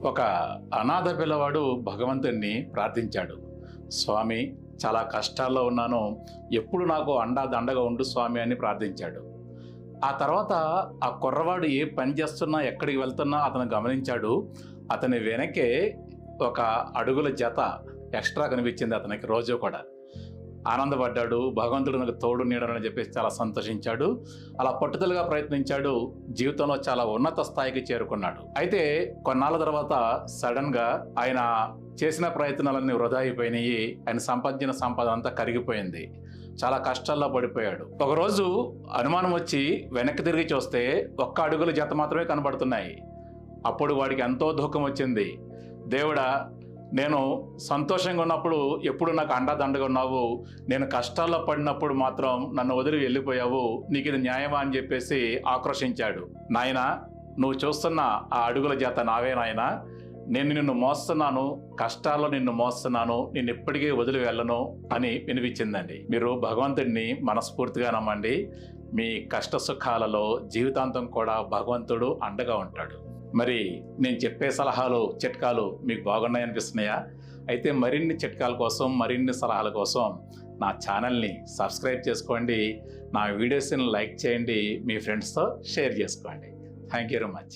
ఒక అనాథ పిల్లవాడు భగవంతుణ్ణి ప్రార్థించాడు. స్వామి, చాలా కష్టాల్లో ఉన్నాను, ఎప్పుడు నాకు దండగా ఉండు స్వామి అని ప్రార్థించాడు. ఆ తర్వాత ఆ కుర్రవాడు ఏ పని చేస్తున్నా, ఎక్కడికి వెళ్తున్నా అతను గమనించాడు. అతని వెనకే ఒక అడుగుల జత ఎక్స్ట్రా కనిపించింది అతనికి. రోజు కూడా ఆనందపడ్డాడు. భగవంతుడు నాకు తోడు నీడని చెప్పేసి చాలా సంతోషించాడు. అలా పట్టుదలగా ప్రయత్నించాడు. జీవితంలో చాలా ఉన్నత స్థాయికి చేరుకున్నాడు. అయితే కొన్నాళ్ళ తర్వాత సడన్ గా ఆయన చేసిన ప్రయత్నాలన్నీ వృధా అయిపోయినాయి. ఆయన సంపాదించిన సంపద అంతా కరిగిపోయింది. చాలా కష్టాల్లో పడిపోయాడు. ఒకరోజు అనుమానం వచ్చి వెనక్కి తిరిగి చూస్తే ఒక్క అడుగుల జత మాత్రమే కనబడుతున్నాయి. అప్పుడు వాడికి ఎంతో దుఃఖం వచ్చింది. దేవుడా, నేను సంతోషంగా ఉన్నప్పుడు ఎప్పుడు నాకు అండదండగా ఉన్నావు, నేను కష్టాల్లో పడినప్పుడు మాత్రం నన్ను వదిలి వెళ్ళిపోయావు, నీకు ఇది న్యాయమా అని చెప్పేసి ఆక్రోశించాడు. నాయనా, నువ్వు చూస్తున్న ఆ అడుగుల జత నావే నాయనా, నేను నిన్ను మోస్తున్నాను, కష్టాల్లో నిన్ను మోస్తున్నాను, నేను ఎప్పటికీ వదిలి వెళ్ళను అని వినిపించిందండి. మీరు భగవంతుడిని మనస్ఫూర్తిగా నమ్మండి. మీ కష్ట సుఖాలలో జీవితాంతం కూడా భగవంతుడు అండగా ఉంటాడు. మరి నేను చెప్పే సలహాలు, చిట్కాలు మీకు బాగున్నాయి అనిపిస్తున్నాయా? అయితే మరిన్ని చిట్కాల కోసం, మరిన్ని సలహాల కోసం నా ఛానల్ని సబ్స్క్రైబ్ చేసుకోండి. నా వీడియోస్ని లైక్ చేయండి, మీ ఫ్రెండ్స్తో షేర్ చేసుకోండి. Thank you very much.